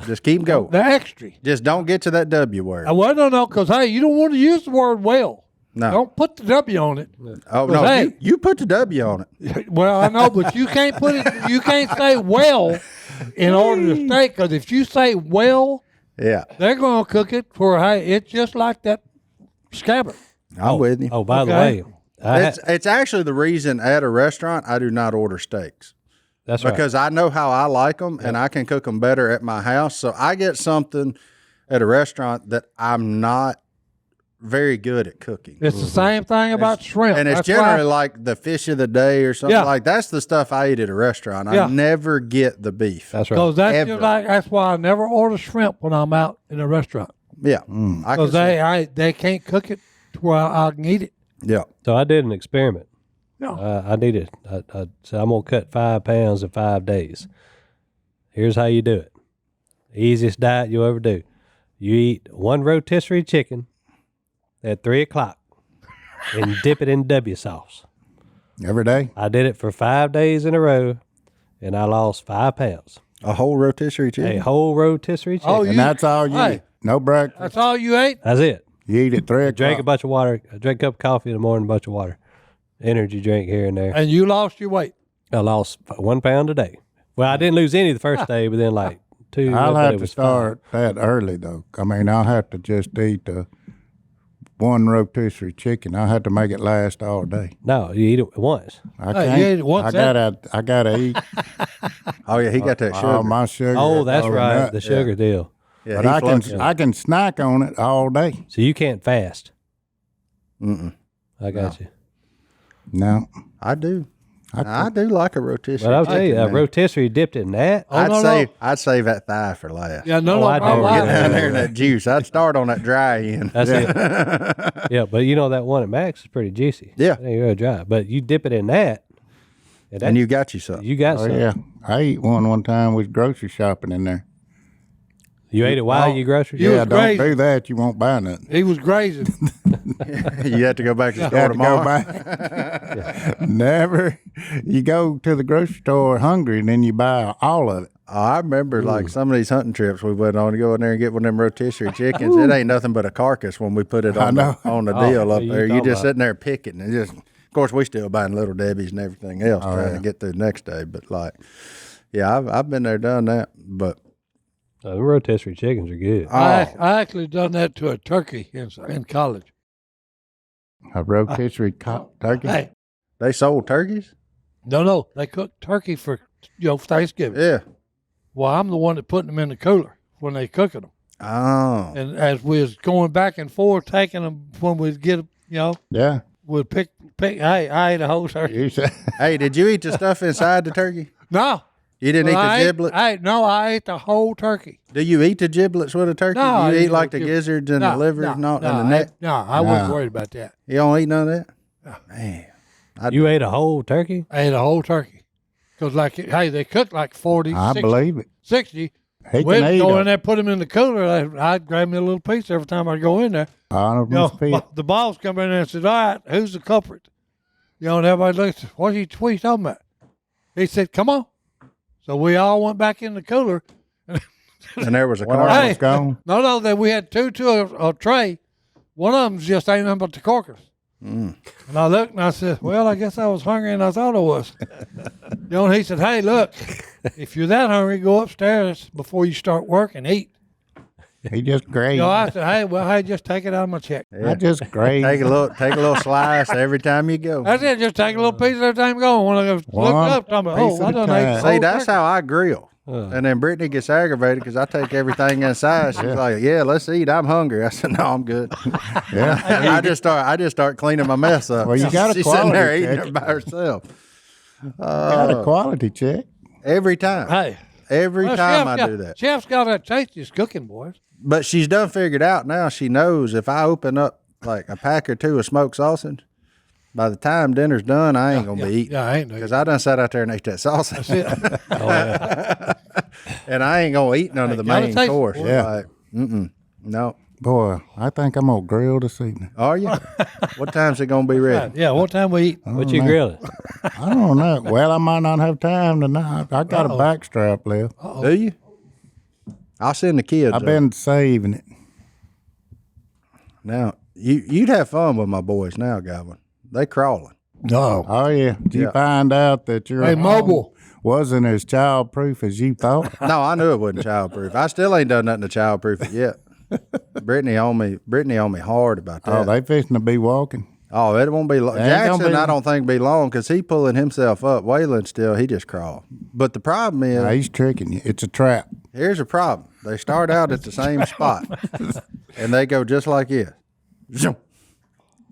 just keep going. The extra. Just don't get to that W word. Well, no, because hey, you don't want to use the word well. No. Don't put the W on it. Oh no, hey. you put the W on it. Well, I know, but you can't put it. You can't say well in order to steak. Because if you say well, Yeah, they're going to cook it for hey. It's just like that scabbard. I'm with you. Oh, by the Okay. way, It's actually the reason at a restaurant I do not order steaks. that's right. Because I know how I like them and I can cook them better at my house. So I get something at a restaurant that I'm not very good at cooking. It's the same thing about shrimp. And it's That's generally why, like the fish of the day or something Yeah. like that's the stuff I eat at a restaurant. Yeah. I never get the beef. That's right. because that's ever. just like that's why I never order shrimp when I'm out in a restaurant Yeah. I can because see- they can't cook it to where I can eat it. yeah. So I did an experiment. Yeah. I needed. I said I'm gonna cut 5 pounds in 5 days. Here's how you do it. Easiest diet you'll ever do. You eat 1 rotisserie chicken at 3:00 and dip it in W sauce. Every day. I did it for 5 days in a row, and I lost 5 pounds. A whole rotisserie A chicken. whole rotisserie chicken. Oh, And that's all you Hey. eat. No breakfast. That's all you ate. That's it. You eat at 3 I drank a o'clock. bunch of water. I drank a cup of coffee in the morning, a bunch of water. Energy drink here and there. And you lost your weight. I lost 1 pound a day. Well, I didn't lose any the first day, but then like 2. I'll but have it to was start that early, though. I mean, I'll have to just eat 1 rotisserie chicken. I'll have to make it last all day. 5. No, you eat it once. I Hey, can't. you ate it once I gotta eat Oh yeah, he got that sugar. all my sugar. Oh, that's right, overnight. the sugar deal. yeah, But he I flunks can it. I can snack on it all day. So you can't fast. Mm-mm. I got you. No, I do. I do like a rotisserie. But I'll tell you, chicken, a man. rotisserie dipped in that. Oh, I'd save that thigh for last. Yeah, no, Oh, no, I no, do. Get Yeah. down there in that juice. I'd start on that dry end. That's it. Yeah, but you know that one at Max is pretty juicy. Yeah. It ain't really dry. But you dip it in that, and, And you got you something. you got oh some. yeah, I ate one time. Was grocery shopping in there. You ate it while you grocery You Yeah, shopped? was don't crazy. do that. You won't buy nothing. He was grazing. You have to go back to the You store have to go tomorrow. back. Never. You go to the grocery store hungry, and then you buy all of it. Oh, I remember like some of these hunting trips we went on to go in there and get one of them rotisserie chickens. It ain't nothing but a carcass when we put it on know. on the Oh, deal up you there. You talking just about- sitting there picking and just course, we still buying Little Debbie's and everything else, trying to get through the next day. But like, yeah, I've been there, done that. But The rotisserie chickens are good. I actually done that to a turkey in college. A rotisserie turkey. Hey, they sold turkeys. no, they cooked turkey for Thanksgiving. Yeah. Well, I'm the one that put them in the cooler when they cooking them. Oh. And as we was going back and forth, taking them when we'd get, Yeah. we'd pick. Hey, I ate a whole turkey. You said, Hey, did you eat the stuff inside the turkey? No. You didn't eat the giblets? I ate the whole turkey. Do you eat the giblets with a turkey? No, I you eat didn't like eat the the- gizzards and the livers and the neck? I wasn't worried about that. You don't eat none of that? Man. You ate a whole turkey? I ate a whole turkey. Because, they cook like 40, I 60, believe it. 60. He We'd can eat go in them. there, put them in the cooler. I'd grab me a little piece every time I go in there. Honorable pit. The boss come in there and said, all right, who's the culprit? And everybody looked, what are you talking about? He said, come on. So we all went back in the cooler. And there was a One car. of them Hey. was gone. No, that we had two to a tray. One of them's just ain't nothing but the corkers. And I looked and I said, well, I guess I was hungry and I thought I was. And he said, hey, look, if you're that hungry, go upstairs before you start work and eat. He just grazed. I said, hey, just take it out of my check. I just grazed. Take a little slice every time you go. That's it. Just take a little piece every time you go. When I looked up, I'm like, piece I at a done time. ate the See, whole that's turkey. how I grill. And then Brittany gets aggravated because I take everything inside. She's like, "Yeah, let's eat. I'm hungry." I said, "No, I'm good." Yeah. I just start cleaning my mess up. Well, you got a She's sitting there quality eating check. it by herself Got a quality check. every time. Hey, Every well, time chef's I do that. Chef's got that taste his cooking, boys. But she's done figured out now. She knows if I open up like a pack or two of smoked sausage, by the time dinner's done, I ain't gonna be eating. Yeah, I ain't. Because I done sat out there and ate that sausage. That's it. And I ain't gonna eat none of the gotta main taste it. course. Yeah. Like, no. Boy, I think I'm gonna grill this evening. Are you? What time's it gonna be ready? Yeah, what time we eat? What you grilling? I don't know. Well, I might not have time tonight. I got a backstrap left. Do you? I'll send the kids. I've up. been saving it. Now you'd have fun with my boys now, Godwin. They crawling. No. Oh yeah. Did you Yeah. find out that your Hey, mobile. home wasn't as childproof as you thought? No, I knew it wasn't childproof. I still ain't done nothing to childproof it yet. Brittany on me hard about that. Oh, they fixing to be walking. Oh, it won't be long. Ain't gonna Jackson, be- I don't think be long because he pulling himself up. Waylon still, he just crawl. But the problem is, Now, he's tricking you. It's a trap. here's a problem. They start out at the same spot, and they go just like this. Zoom.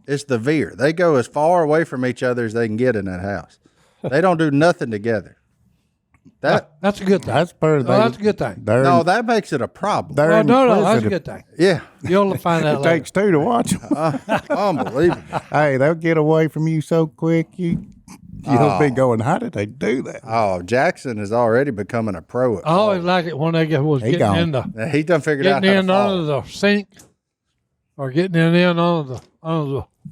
It's the veer. They go as far away from each other as they can get in that house. They don't do nothing together. That's a good thing. That's pretty. That's a good thing. They're, No, that makes it a problem. they're No, that's a inquisitive. good thing. Yeah, You'll find out It later. takes two to watch them. unbelievable. Hey, they'll get away from you so quick. You'll be going, how did they do that? Oh, Jackson is already becoming a pro. At I always like it when they was He getting gone. in the Now, he done figured out getting how to in fall. under the sink or getting in under the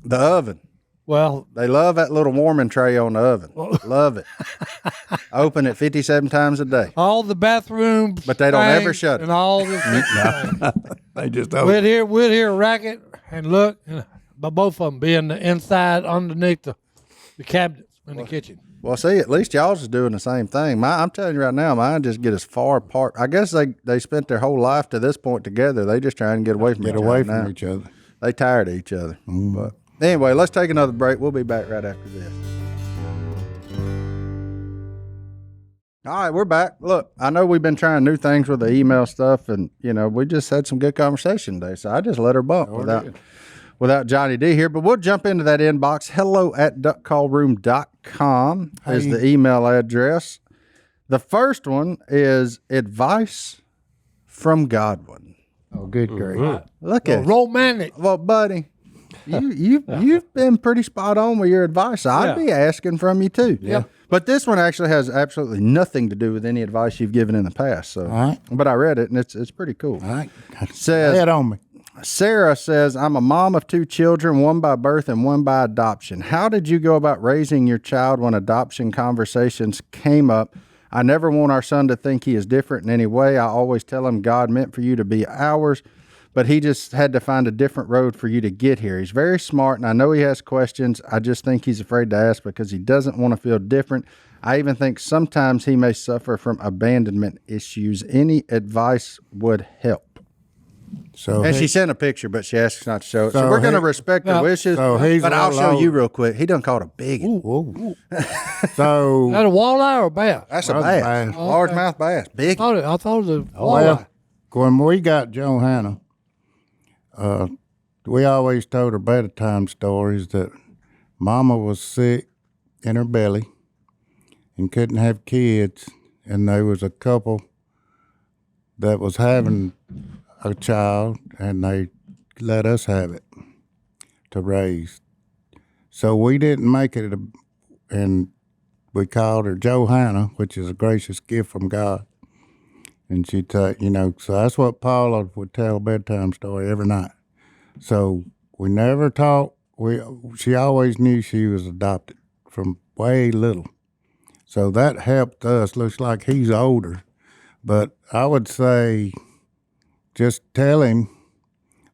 The oven. well. They love that little warming tray on the oven. Love it. Open it 57 times a day. All the bathrooms, But they don't ever things shut it. and all this. They just We'd hear a racket and look, but both of them being the inside underneath the cabinets in the kitchen. Well, see, at least y'all's is doing the same thing. I'm telling you right now, mine just get as far apart. I guess they spent their whole life to this point together. They just trying to get away from get each away other from now. each other. They tired of each other. But anyway, let's take another break. We'll be back right after this. All right, we're back. Look, I know we've been trying new things with the email stuff, and we just had some good conversation today. So I just let her bump without Johnny D here. But we'll jump into that inbox. hello@duckcallroom.com is the email address. The first one is advice from Godwin. Oh, good grief. Look at Romantic. well, buddy, you've been pretty spot on with your advice. I'd be asking from you too. Yeah. But this one actually has absolutely nothing to do with any advice you've given in the past. So, right. but I read it and it's pretty cool. All right. Says Head on me. Sarah says, I'm a mom of 2 children, one by birth and one by adoption. How did you go about raising your child when adoption conversations came up? I never want our son to think he is different in any way. I always tell him God meant for you to be ours, but he just had to find a different road for you to get here. He's very smart, and I know he has questions. I just think he's afraid to ask because he doesn't want to feel different. I even think sometimes he may suffer from abandonment issues. Any advice would help. So And she sent a picture, but she asked us not to show it. So we're going to respect her wishes, so he's but I'll a show little you old. real quick. He done caught a big one. Whoa. So Is that a walleye or a bass? That's a That's bass. bass. Largemouth bass. Big. I thought it was a walleye. well, when we got Johanna, we always told her bedtime stories that Mama was sick in her belly and couldn't have kids, and there was a couple that was having a child, and they let us have it to raise. So we didn't make it, and we called her Johanna, which is a gracious gift from God. And she'd tell, so that's what Paula would tell a bedtime story every night. So we never taught, she always knew she was adopted from way little. So that helped us. Looks like he's older. But I would say just tell him,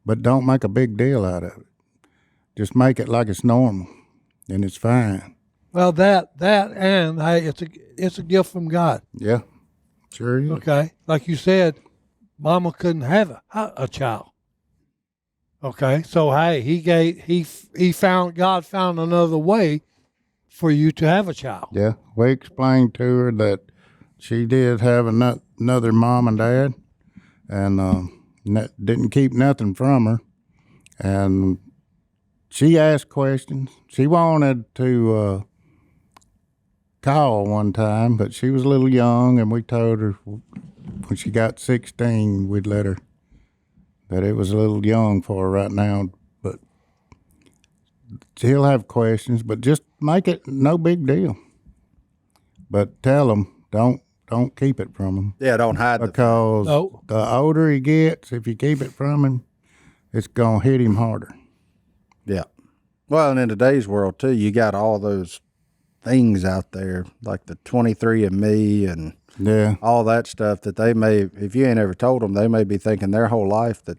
but don't make a big deal out of it. Just make it like it's normal, and it's fine. Well, that and hey, it's a gift from God. Yeah, sure is. Okay, like you said, Mama couldn't have a child. Okay, so hey, God found another way for you to have a child. Yeah, we explained to her that she did have another mom and dad, and didn't keep nothing from her. And she asked questions. She wanted to call one time, but she was a little young, and we told her when she got 16, we'd let her, that it was a little young for her right now. But she'll have questions, but just make it no big deal. But tell them, don't keep it from him. Yeah, don't hide Because the older he gets, if you keep it from him, it's going to hit him harder. Yeah. Well, and in today's world, too, you got all those things out there, like the 23andMe and Yeah. all that stuff that they may, if you ain't ever told them, they may be thinking their whole life that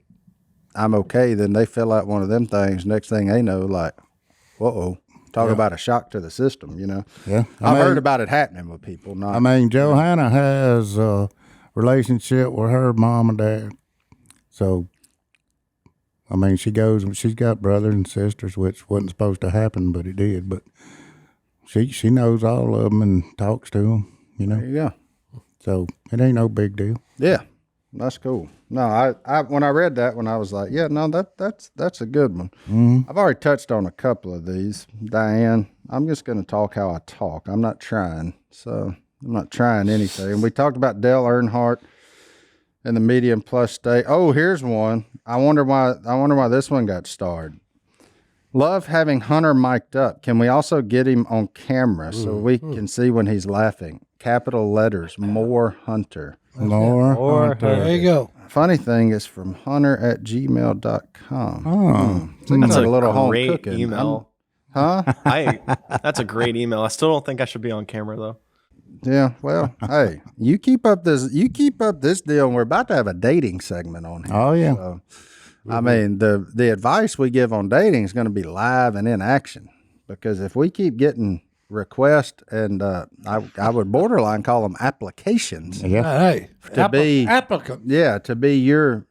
I'm okay. Then they fill out one of them things. Next thing they know, like, uh-oh. Talk about a shock to the system, Yeah. I've heard about it happening with people. Johanna has a relationship with her mom and dad. So, she's got brothers and sisters, which wasn't supposed to happen, but it did. But she knows all of them and talks to them, There you go. So it ain't no big deal. Yeah, that's cool. No, I when I read that one, I was like, yeah, no, that's a good one. I've already touched on a couple of these. Diane, I'm just going to talk how I talk. I'm not trying. So I'm not trying anything. We talked about Dale Earnhardt and the medium plus state. Oh, here's one. I wonder why this one got starred. Love having Hunter mic'd up. Can we also get him on camera so we can see when he's laughing? Capital letters, more Hunter. More Hunter. There you go. Funny thing is from hunter@gmail.com. Oh. Seems That's like a a little home great cooking. email. Huh? That's a great email. I still don't think I should be on camera though. Yeah. Well, hey, you keep up this deal, and we're about to have a dating segment on here. Oh, yeah. So, I mean, the advice we give on dating is going to be live and in action, because if we keep getting requests, and I would borderline call them applications. Yeah. Hey, To be- applicant. Yeah, to be your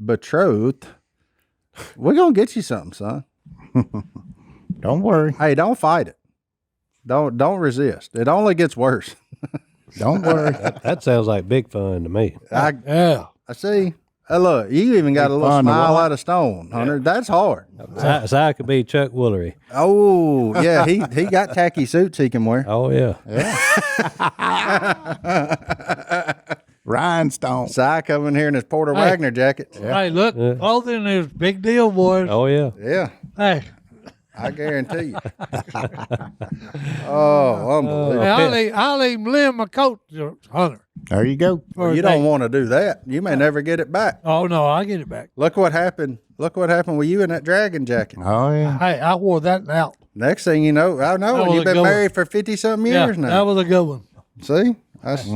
betrothed, we're gonna get you something, son. Don't worry. Hey, don't fight it. Don't resist. It only gets worse. Don't worry. That sounds like big fun to me. Yeah. I see. Hey, look, you even got a little fun to smile watch. out of stone, Hunter. That's hard. So I could be Chuck Woolery. Oh, yeah, he got tacky suits he can wear. Oh yeah. Rhinestone. Si coming here in his Porter Wagner jacket. Hey, look, clothing is big deal, boys. Oh yeah. Yeah, Hey, I guarantee you. Oh, unbelievable. hey, I'll even lend my coat to Hunter. There you go. for a You day. don't want to do that. You may never get it back. Oh no, I get it back. Look what happened. Look what happened with you in that dragon jacket. Oh, yeah. Hey, I wore that out. Next thing you know, I know That was you've a been good one. married for 50-something Yeah, years that now. was a good one. See? That's,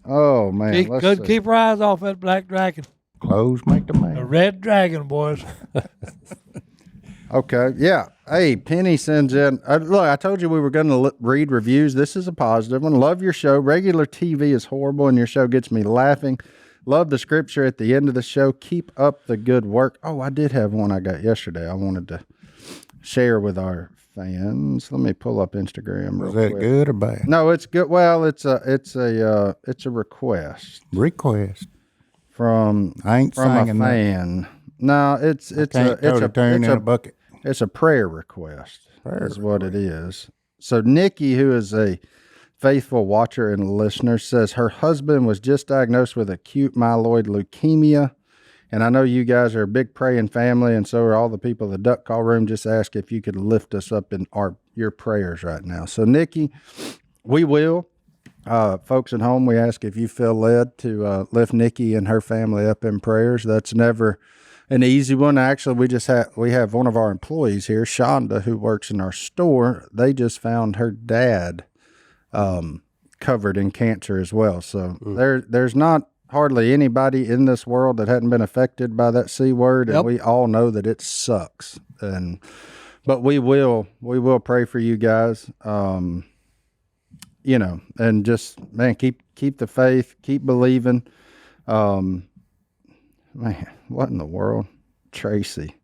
oh, man. She let's couldn't see. keep her eyes off that black dragon. Clothes make the The man. Red Dragon, boys. Okay, yeah. Hey, Penny sends in. Look, I told you we were going to read reviews. This is a positive one. Love your show. Regular TV is horrible, and your show gets me laughing. Love the scripture at the end of the show. Keep up the good work. Oh, I did have one I got yesterday. I wanted to share with our fans. Let me pull up Instagram real Was that quick. good or bad? No, it's good. Well, it's a request Request. from I ain't from a singing that. fan. No, it's Can't throw the tune in a bucket. It's a prayer request. Prayer is what it is. So Nikki, who is a faithful watcher and listener, says her husband was just diagnosed with acute myeloid leukemia. And I know you guys are a big praying family, and so are all the people in the duck call room. Just ask if you could lift us up in your prayers right now. So Nikki, we will. Folks at home, we ask if you feel led to lift Nikki and her family up in prayers. That's never an easy one. Actually, we have one of our employees here, Shonda, who works in our store. They just found her dad covered in cancer as well. So there's not hardly anybody in this world that hadn't been affected by that C word, and we all know that it sucks. But we will pray for you guys. You know, and just, man, keep the faith, keep believing. Man, what in the world? Tracy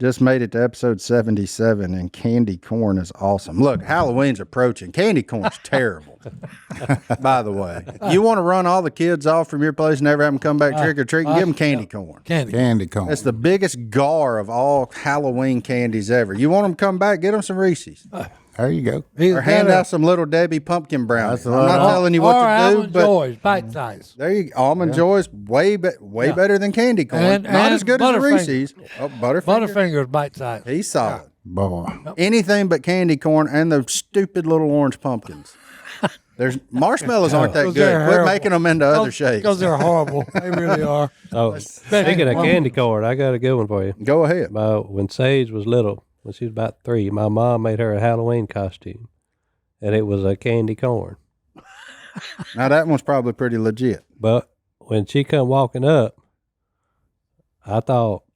just made it to episode 77, and candy corn is awesome. Look, Halloween's approaching. Candy corn's terrible. By the way, you want to run all the kids off from your place and never have them come back trick or treating? Give them candy corn. Candy corn. That's the biggest gar of all Halloween candies ever. You want them to come back? Get them some Reese's. There you go. Or hand out some Little Debbie pumpkin brownies. I'm not telling you or what to do, Almond but Joys, bite size. there you go. Almond Joy's way better than candy corn. Not as good as Reese's. Oh, Butterfinger. Butterfinger's bite size. He's solid. Boy. Anything but candy corn and the stupid little orange pumpkins. There's marshmallows aren't that Those good. are Quit horrible. making them into other shapes. Because they're horrible. They really are. Oh, speaking of candy corn, I got a good one for you. Go ahead. When Sage was little, when she was about 3, my mom made her a Halloween costume, and it was a candy corn. Now that one's probably pretty legit. But when she come walking up,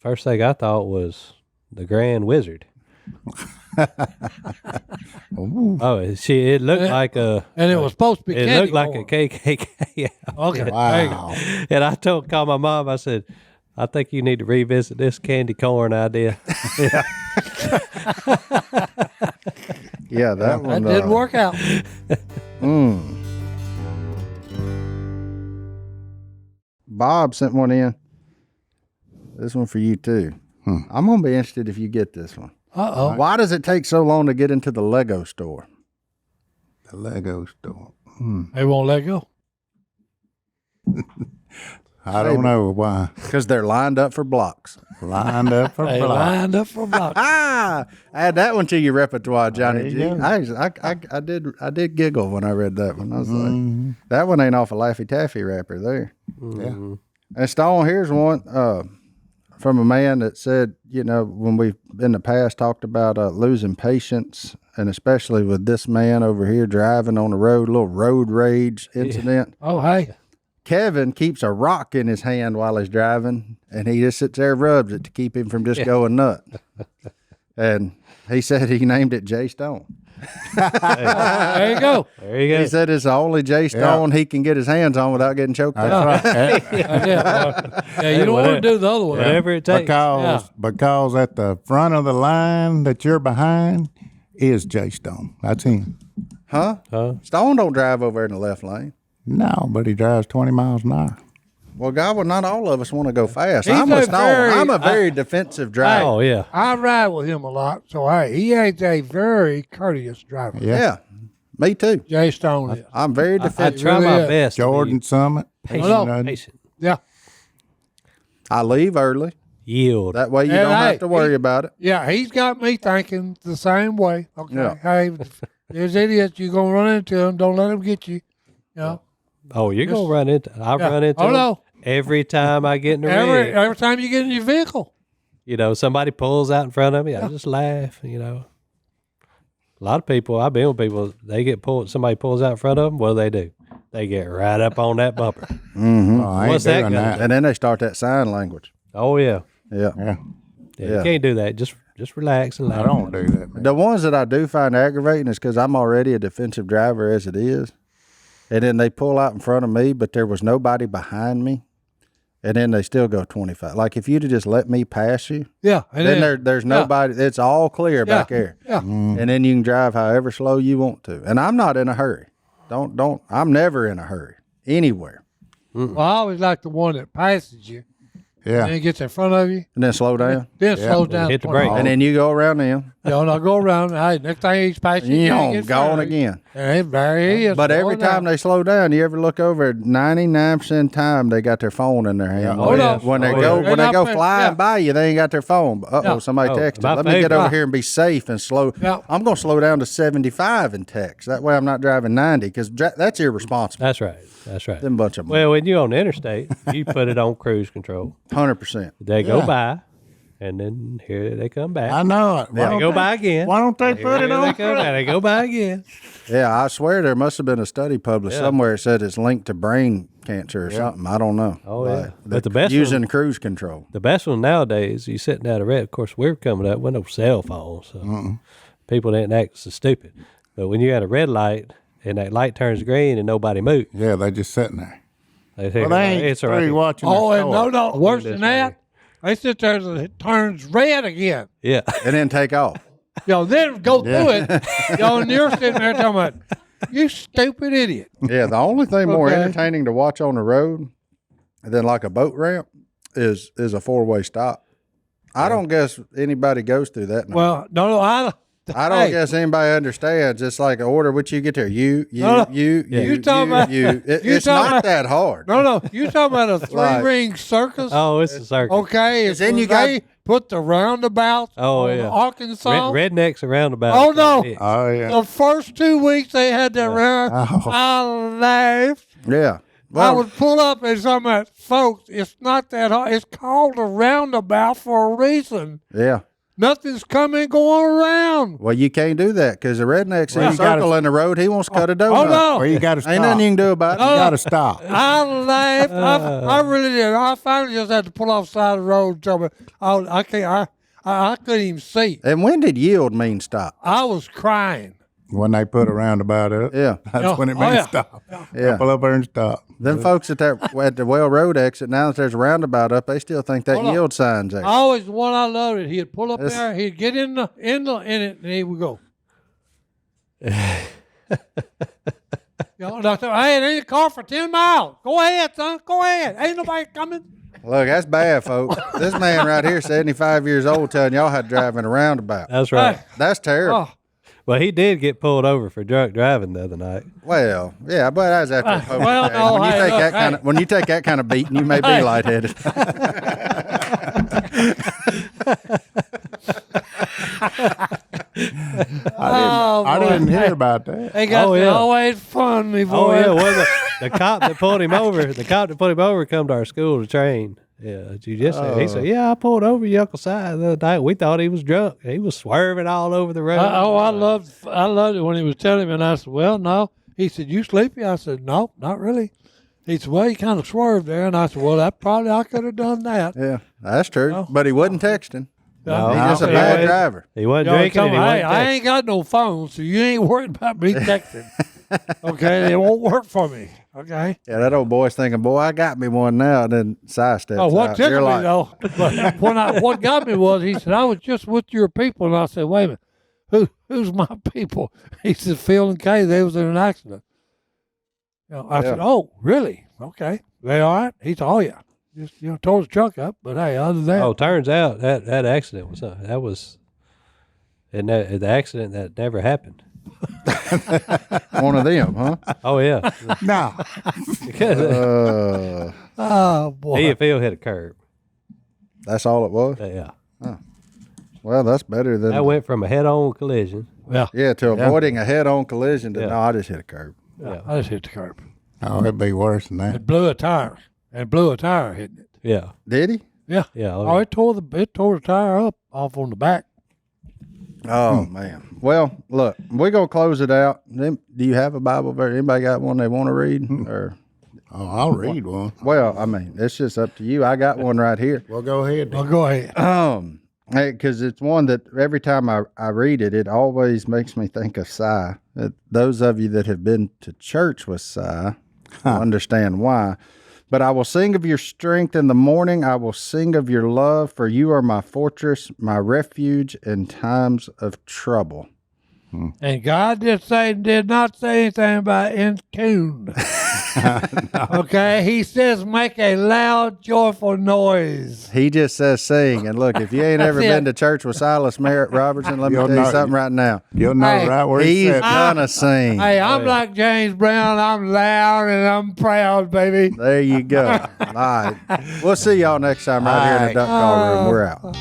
first thing I thought was the Grand Wizard. Oh, it looked like a. And it was supposed to be It candy looked like corn. a KKK. Okay. Wow. And I called my mom. I said, I think you need to revisit this candy corn idea. Yeah, that one That did work out. Bob sent one in. This one for you too. I'm gonna be interested if you get this one. Uh-oh. Why does it take so long to get into the Lego store? The Lego store. They won't let go. I don't know why. Because they're lined up for blocks. Lined up for They block. lined up for blocks. Add that one to your repertoire, Johnny G. There you I did giggle when I read that one. I was like, that one ain't off a Laffy Taffy wrapper there. Yeah. And Stone, here's one from a man that said, you know, when we've in the past talked about losing patience, and especially with this man over here driving on the road, a little road rage incident. Oh, hey. Kevin keeps a rock in his hand while he's driving, and he just sits there and rubs it to keep him from just going nuts. And he said he named it Jay Stone. There you go. There you go. He said it's the only Jay Stone he can get his hands on without getting choked out. That's right. Yeah, you don't want to do the other one. Whatever it takes. Because at the front of the line that you're behind is Jay Stone. That's him. Huh? Stone don't drive over in the left lane. No, but he drives 20 miles an hour. Well, Godwin, not all of us want to go fast. He's I'm with a Stone. very- I'm a very defensive driver. Oh, yeah. I ride with him a lot, so hey, he ain't a very courteous driver. Yeah, me too. Jay Stone is. I'm very I defensive. try really my is. best. to be Jordan Summit. Patient. Patient. Yeah. I leave early. Yield. That way you And don't hey, have to worry about it. Yeah, he's got me thinking the same way. Okay. Yeah. Hey, there's idiots. You're going to run into them. Don't let them get you. You know? Oh, you're going to run into I've Yeah. run into Oh, them no. every time I get in the rig. Every time you get in your vehicle. You know, somebody pulls out in front of me, I just laugh, you know. A lot of people, I've been with people, they get pulled, somebody pulls out in front of them, what do? They get right up on that bumper. Mm-hmm. Oh, I ain't What's that doing gonna that. And then they start that sign language. Oh yeah. Yeah. Yeah, Yeah. Yeah. You can't do that. Just relax and I laugh. don't do that. Man. The ones that I do find aggravating is because I'm already a defensive driver as it is. And then they pull out in front of me, but there was nobody behind me. And then they still go 25. Like if you'd have just let me pass you, Yeah. And then there's nobody. It's all clear back there. Yeah. And then you can drive however slow you want to. And I'm not in a hurry. I'm never in a hurry anywhere. Well, I always like the one that passes you. Yeah. And it gets in front of you. And then slow down. Then slows down. Hit the 20. brake. And then you go around them. You know, and I go around. Hey, next time he's passing you, You can't don't get go front on of you. again. And there he is. But every slowing time down. they slow down, you ever look over, 99% of the time they got their phone in their hand. Yeah. Oh, no. When they Oh, go yeah. when they go Yeah. flying by you, they ain't got their phone. Uh-oh, Yeah. somebody Oh, texted. my Let me get favorite. over here and be safe and slow. Yeah. I'm going to slow down to 75 and text. That way I'm not driving 90 because that's irresponsible. That's right. That's right. Them bunch of Well, when you're on the interstate, you put it on cruise control. 100%. They go Yeah. by, and then here they come back. I know it. Why They don't go by again. Why don't they put Here it on? they come back. They go by again. Yeah, I swear there must have been a study published Yeah. somewhere that said it's linked to brain cancer or something. I don't know. Oh, yeah. Like, But the best using cruise control. The best one nowadays, you sitting at a red. Of course, we're coming up with no cell phones, so people didn't act so stupid. But when you're at a red light and that light turns green and nobody moves, Yeah, they just sitting there. they think, Well, they ain't it's all right. through watching. Oh, their and story. no, worse this than right that, they sit there and it turns red again. Yeah. And then take off. Then go through it. And you're sitting there talking about, you stupid idiot. Yeah, the only thing more Okay. entertaining to watch on the road than like a boat ramp is a 4-way stop. I don't guess anybody goes through that now. Well, no, I I don't hey, guess anybody understands. It's like an order which you get there. You, No, no. you, You talking about- you. you It's talking not about- that hard. No, you talking about a Right. three-ring circus? Oh, it's a circle. Okay, Then then you you got- they put the roundabouts Oh, on yeah. Arkansas. Rednecks around about. Oh, no. Oh yeah. The first 2 weeks they had that round, Oh. I laughed. Yeah. I Well, would pull up and some of folks, it's not that hard. It's called a roundabout for a reason. yeah. Nothing's coming going around. Well, you can't do that because the redneck's in Well, a you gotta- circle in the road. He wants to cut a donut. Oh, no. Well, you got to stop. Ain't nothing you can do about it. You got to stop. I laughed. I really did. I finally just had to pull off the side of the road. And tell me, I can't. I couldn't even see. And when did yield mean stop? I was crying. When they put a roundabout up, Yeah. that's Oh, when it oh, means yeah. stop. Yeah. Pull up there and stop. Them folks at the Well Road exit, now that there's a roundabout up, they still think that Hold on. yield sign's there. Always the one I loved it. He'd pull up That's- there. He'd get in it, and he would go. And I said, "Hey, it ain't a car for 10 miles. Go ahead, son. Go ahead. Ain't nobody coming." Look, that's bad, folks. This man right here, 75 years old, telling y'all how to drive in a roundabout. That's right. That's terrible. Oh, Well, he did get pulled over for drunk driving the other night. Well, yeah, but that's after a poker well, game. no, when you hey, take look, that kind hey. of when you take that kind of beating, you may be Hey. lightheaded. I didn't hear about that. they got Oh, to yeah. always fun me, boy. Oh yeah, well the cop that pulled him over, come to our school to train. Yeah, you just said. He said, "Yeah, I pulled over your Uncle Si the other night. We thought he was drunk. He was swerving all over the road." I loved it when he was telling me, and I said, "Well, no." He said, "You sleepy?" I said, "No, not really." He said, "Well, you kind of swerved there," and I said, "Well, I could have done that." Yeah, that's true. Oh. But he wasn't texting. No, He's just a he bad wasn't- driver. He wasn't Y'all drinking. tell And me, he hey, wasn't I texting. ain't got no phone, so you ain't worried about me texting. Okay, it won't work for me. Okay. Yeah, that old boy's thinking, boy, I got me one now. And then Si steps Oh, what out. You're tickled me like, though, but what got me was he said, "I was just with your people," and I said, "Wait a minute, who's my people?" He said, "Phil and Kay, they was in an accident." I said, "Oh, really? Okay, they all right?" He said, "Oh yeah, just tore his truck up, but hey, other than that, Oh, turns out that accident was the accident that never happened. one of them, huh? Oh yeah, No. because oh boy, he and Phil hit a curb. That's all it was. Yeah, Well, that's better than that went from a head-on collision. yeah to avoiding a head-on collision. To, Yeah. No, I just hit a curb. Yeah, I just hit the curb. Oh, it'd be worse than that. It blew a tire, hitting it. yeah, Did he? Yeah. yeah. Oh, it tore the tire up off on the back. Oh man. Well, look, we're gonna close it out. Do you have a Bible verse? Anybody got one they want to read? Or Oh, I'll read one. well, I mean, it's just up to you. I got one right here. Well, go ahead. Well, Then. go ahead. Because it's one that every time I read it, it always makes me think of Si. Those of you that have been to church with Si will understand why. But I will sing of your strength in the morning. I will sing of your love, for you are my fortress, my refuge in times of trouble. And God did not say anything about ensues. Okay, he says make a loud, joyful noise. He just says sing. And look, if you ain't ever been to church with Silas Merritt Robertson, let me You'll tell you know- something right now. You'll know Hey, right where he's He's at. gonna sing. Hey, I'm like James Brown. I'm loud and I'm proud, baby. There you go. All right. We'll see y'all next time right here in the duck call room. We're out.